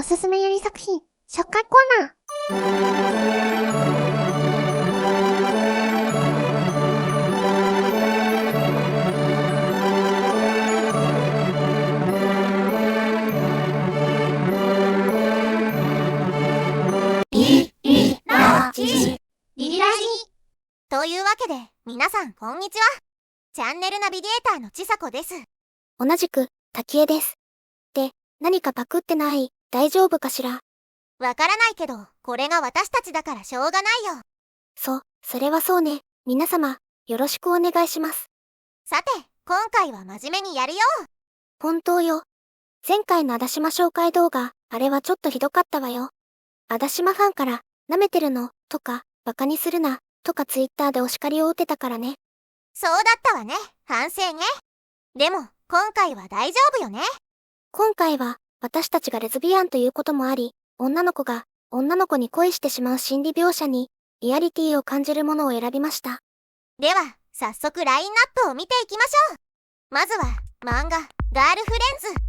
おすすめより作品、紹介コーナー。リリラジというわけで、皆さんこんにちは。チャンネルナビゲーターのちさこです。同じく、滝江です。で、何かパクってない？大丈夫かしら？わからないけど、これが私たちだからしょうがないよ。それはそうね。皆様、よろしくお願いします。さて、今回は真面目にやるよ。本当よ。前回のあだしま紹介動画、あれはちょっとひどかったわよ。あだしまファンから、舐めてるの、とか、バカにするな、とかツイッターでお叱りを受けたからね。そうだったわね。反省ね。でも、今回は大丈夫よね。今回は、私たちがレズビアンということもあり、女の子が、女の子に恋してしまう心理描写に、リアリティを感じるものを選びました。では、早速ラインナップを見ていきましょう。まずは、漫画、ガールフレンズ。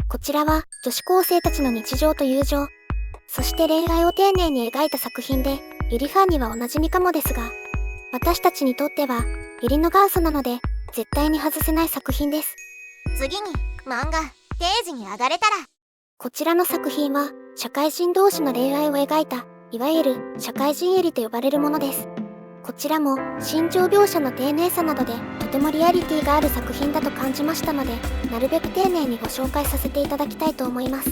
こちらは、女子高生たちの日常と友情、そして恋愛を丁寧に描いた作品で、ゆりファンにはおなじみかもですが、私たちにとっては、ゆりの元祖なので、絶対に外せない作品です。次に、漫画、定時に上がれたら。こちらの作品は、社会人同士の恋愛を描いた、いわゆる、社会人ゆりと呼ばれるものです。こちらも、心情描写の丁寧さなどで、とてもリアリティがある作品だと感じましたので、なるべく丁寧にご紹介させていただきたいと思います。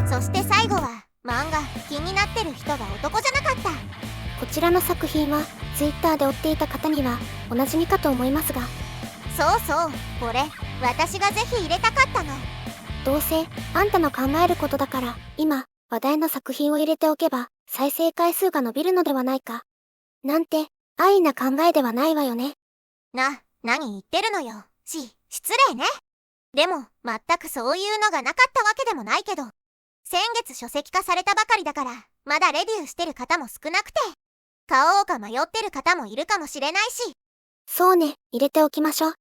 そして最後は、漫画、気になってる人が男じゃなかった。こちらの作品は、Twitter で追っていた方には、おなじみかと思いますが、そうそう、これ、私がぜひ入れたかったの。どうせ、あんたの考えることだから、今、話題の作品を入れておけば、再生回数が伸びるのではないか。なんて、安易な考えではないわよね。何言ってるのよ。失礼ね。でも、全くそういうのがなかったわけでもないけど、先月書籍化されたばかりだから、まだレビューしてる方も少なくて、買おうか迷ってる方もいるかもしれないし。そうね、入れておきましょう。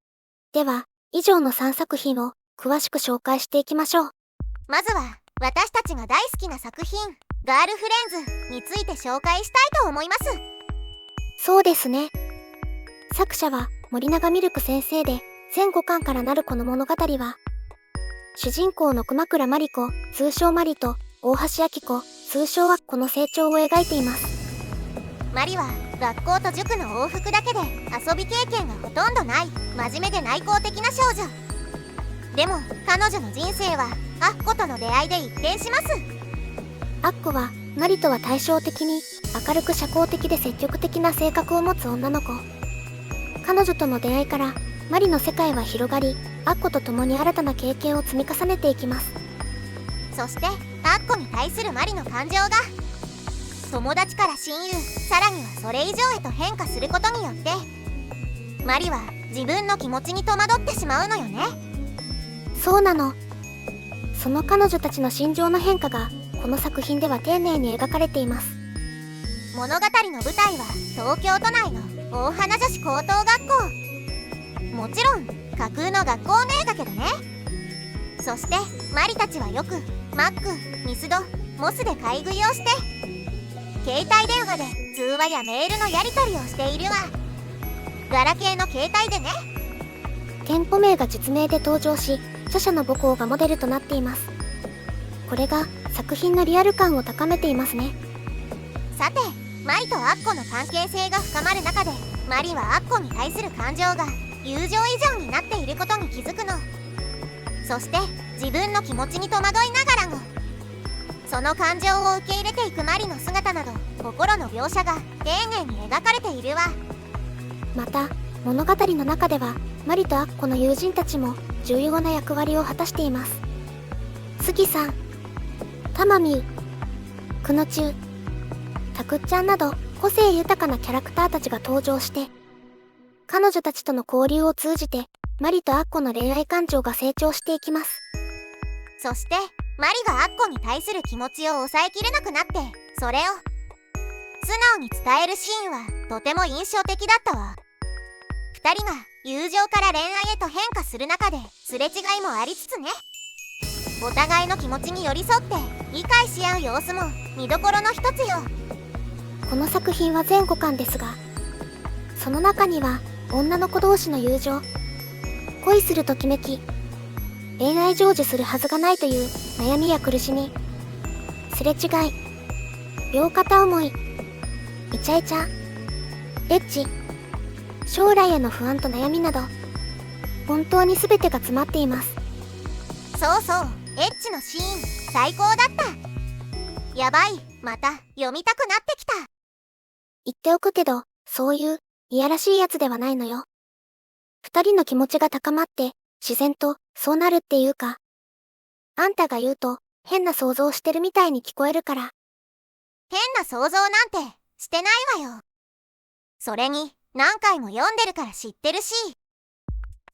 では、以上の3作品を、詳しく紹介していきましょう。まずは、私たちが大好きな作品、ガールフレンズについて紹介したいと思います。そうですね。作者は、森永ミルク先生で、全5巻からなるこの物語は、主人公の熊倉真理子、通称マリと、大橋明子、通称アッコの成長を描いています。マリは、学校と塾の往復だけで遊び経験がほとんどない、真面目で内向的な少女。でも、彼女の人生は、アッコとの出会いで一変します。アッコは、マリとは対照的に、明るく社交的で積極的な性格を持つ女の子。彼女との出会いから、マリの世界は広がり、アッコと共に新たな経験を積み重ねていきます。そして、アッコに対するマリの感情が、友達から親友、さらにはそれ以上へと変化することによって、マリは自分の気持ちに戸惑ってしまうのよね。そうなの。その彼女たちの心情の変化が、この作品では丁寧に描かれています。物語の舞台は東京都内の大花女子高等学校。もちろん架空の学校名だけどね。そしてマリたちはよくマック、ミスド、モスで買い食いをして、携帯電話で通話やメールのやり取りをしているわ。ガラケーの携帯でね。店舗名が実名で登場し、著者の母校がモデルとなっています。これが作品のリアル感を高めていますね。さて、マリとアッコの関係性が深まる中で、マリはアッコに対する感情が友情以上になっていることに気づくの。そして自分の気持ちに戸惑いながらも、その感情を受け入れていくマリの姿など、心の描写が丁寧に描かれているわ。また、物語の中では、マリとアッコの友人たちも重要な役割を果たしています。杉さん、タマミュ、クノチュウ、タクッちゃんなど個性豊かなキャラクターたちが登場して、彼女たちとの交流を通じて、マリとアッコの恋愛感情が成長していきます。そして、マリがアッコに対する気持ちを抑えきれなくなって、それを素直に伝えるシーンはとても印象的だったわ。二人が友情から恋愛へと変化する中で、すれ違いもありつつね。お互いの気持ちに寄り添って理解し合う様子も見どころの一つよ。この作品は全5巻ですが、その中には女の子同士の友情、恋するときめき、恋愛成就するはずがないという悩みや苦しみ、すれ違い、両片思い、イチャイチャ、エッチ、将来への不安と悩みなど、本当に全てが詰まっています。そうそう、エッチのシーン最高だった。やばい、また読みたくなってきた。言っておくけど、そういういやらしいやつではないのよ。二人の気持ちが高まって自然とそうなるっていうか、あんたが言うと変な想像してるみたいに聞こえるから。変な想像なんてしてないわよ。それに何回も読んでるから知ってるし、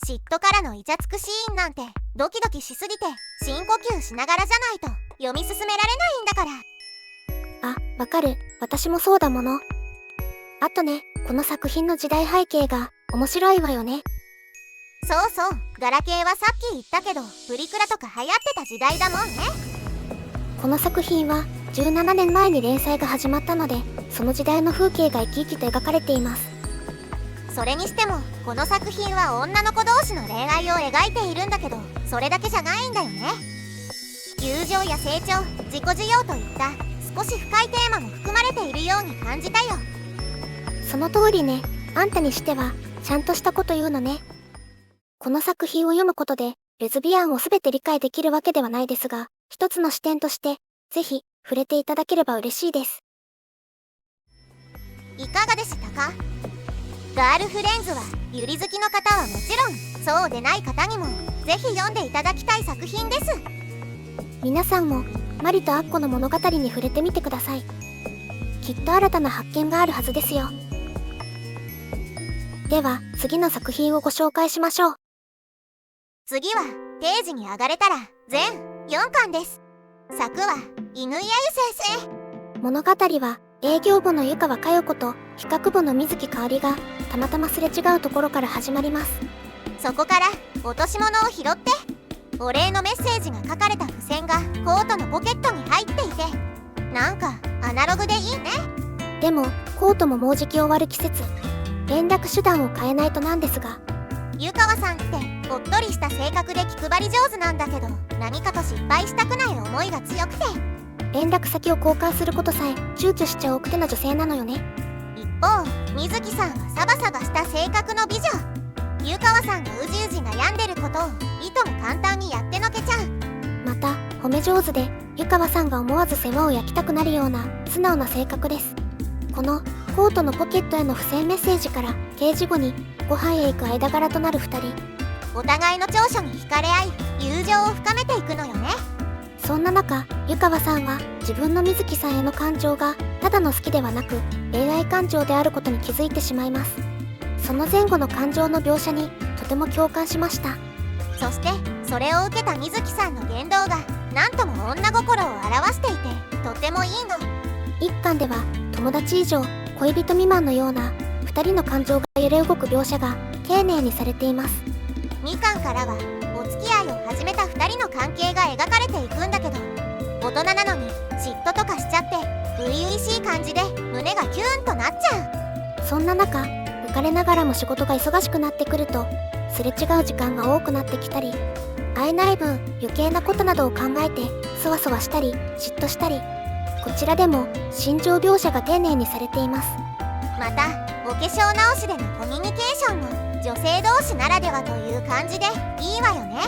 嫉妬からのイチャつくシーンなんてドキドキしすぎて深呼吸しながらじゃないと読み進められないんだから。あ、わかる。私もそうだもの。あとね、この作品の時代背景が面白いわよね。そうそう、ガラケーはさっき言ったけどプリクラとか流行ってた時代だもんね。この作品は17年前に連載が始まったので、その時代の風景が生き生きと描かれています。それにしてもこの作品は女の子同士の恋愛を描いているんだけど、それだけじゃないんだよね。友情や成長、自己需要といった少し深いテーマも含まれているように感じたよ。その通りね。あんたにしてはちゃんとしたこと言うのね。この作品を読むことでレズビアンを全て理解できるわけではないですが、一つの視点としてぜひ触れていただければ嬉しいです。いかがでしたか？ガールフレンズはユリ好きの方はもちろん、そうでない方にもぜひ読んでいただきたい作品です。皆さんもマリとアッコの物語に触れてみてください。きっと新たな発見があるはずですよ。では次の作品をご紹介しましょう。次は定時に上がれたら全4巻です。作は犬井あゆ先生。物語は営業部の湯川佳代子と企画部の水木かおりがたまたますれ違うところから始まります。そこから落とし物を拾ってお礼のメッセージが書かれた付箋がコートのポケットに入っていて、なんかアナログでいいね。でもコートももうじき終わる季節、連絡手段を変えないとなんですが、湯川さんっておっとりした性格で気配り上手なんだけど、何かと失敗したくない思いが強くて、連絡先を交換することさえ躊躇しちゃう奥手な女性なのよね。一方水木さんはサバサバした性格の美女。湯川さんがうじうじ悩んでることをいとも簡単にやってのけちゃう。また褒め上手で湯川さんが思わず世話を焼きたくなるような素直な性格です。このコートのポケットへの付箋メッセージから掲示後にご飯へ行く間柄となる2人。お互いの長所に惹かれ合い友情を深めていくのよね。そんな中、湯川さんは自分の水木さんへの感情がただの好きではなく恋愛感情であることに気づいてしまいます。その前後の感情の描写にとても共感しました。そしてそれを受けた水木さんの言動がなんとも女心を表していてとてもいいの。一巻では友達以上恋人未満のような2人の感情が揺れ動く描写が丁寧にされています。2巻からはお付き合いを始めた2人の関係が描かれていくんだけど、大人なのに嫉妬とかしちゃって初々しい感じで胸がキューンとなっちゃそんな中、浮かれながらも仕事が忙しくなってくるとすれ違う時間が多くなってきたり、会えない分余計なことなどを考えてそわそわしたり嫉妬したり、こちらでも心情描写が丁寧にされています。う。またお化粧直しでのコミュニケーションも女性同士ならではという感じでいいわよね。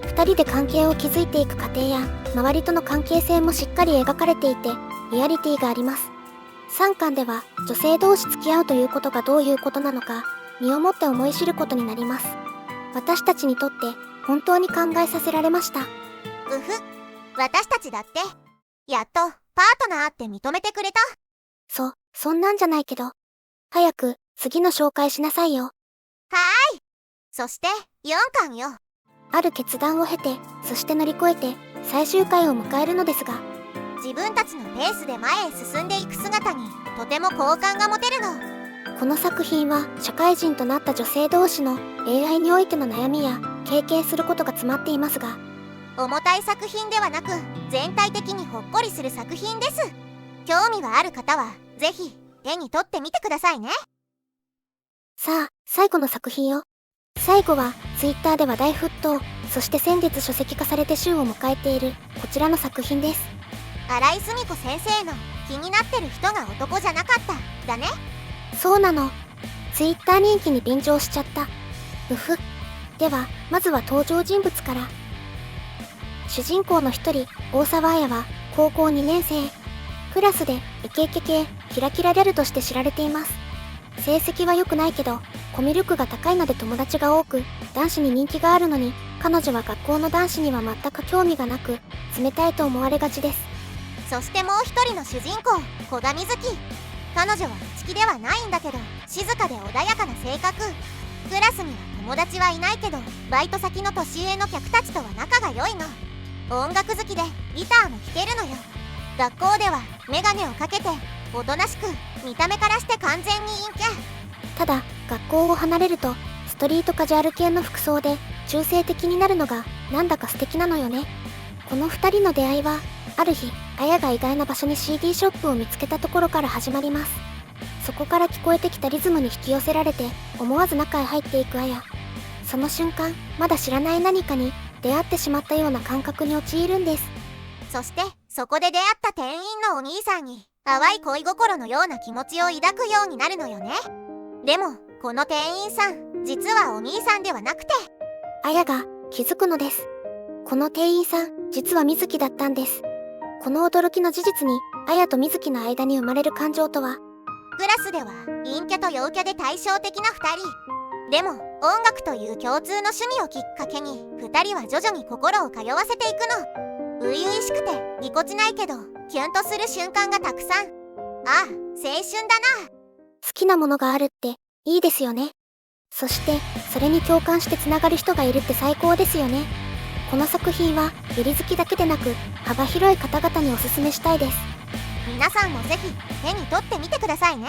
2人で関係を築いていく過程や周りとの関係性もしっかり描かれていてリアリティがあります。3巻では女性同士付き合うということがどういうことなのか身をもって思い知ることになります。私たちにとって本当に考えさせられました。うふ、私たちだってやっとパートナーって認めてくれた。そんなんじゃないけど、早く次の紹介しなさいよ。はーい。そして4巻よ。ある決断を経て、そして乗り越えて最終回を迎えるのですが、自分たちのペースで前へ進んでいく姿にとても好感が持てるの。この作品は社会人となった女性同士の恋愛においての悩みや経験することが詰まっていますが、重たい作品ではなく全体的にほっこりする作品です。興味がある方はぜひ手に取ってみてくださいね。さあ、最後の作品よ。最後は Twitter で話題沸騰、そして先月書籍化されて旬を迎えているこちらの作品です。新井澄子先生の気になってる人が男じゃなかっただね。そうなの。Twitter 人気に便乗しちゃった。うふ。では、まずは登場人物から。主人公の一人、大沢彩は高校2年生。クラスでイケイケ系、キラキラギャルとして知られています。成績は良くないけど、コミュ力が高いので友達が多く、男子に人気があるのに、彼女は学校の男子には全く興味がなく、冷たいと思われがちです。そしてもう一人の主人公、古賀瑞希。彼女は内気ではないんだけど静かで穏やかな性格。クラスには友達はいないけどバイト先の年上の客たちとは仲が良いの。音楽好きでギターも弾けるのよ。学校ではメガネをかけておとなしく、見た目からして完全に陰キャ。ただ、学校を離れるとストリートカジュアル系の服装で中性的になるのがなんだか素敵なのよね。この2人の出会いはある日、綾が意外な場所に CD ショップを見つけたところから始まります。そこから聞こえてきたリズムに引き寄せられて思わず中へ入っていく綾。その瞬間、まだ知らない何かに出会ってしまったような感覚に陥るんです。そしてそこで出会った店員のお兄さんに淡い恋心のような気持ちを抱くようになるのよね。でもこの店員さん、実はお兄さんではなくて、綾が気づくのです。この店員さん、実は水木だったんです。この驚きの事実に、綾と水木の間に生まれる感情とは。クラスでは陰キャと陽キャで対照的な2人。でも音楽という共通の趣味をきっかけに2人は徐々に心を通わせていくの。初々しくてぎこちないけどキュンとする瞬間がたくさん。ああ、青春だな。好きなものがあるっていいですよね。そしてそれに共感してつながる人がいるって最高ですよね。この作品はゆり好きだけでなく幅広い方々におすすめしたいです。皆さんもぜひ手に取ってみてくださいね。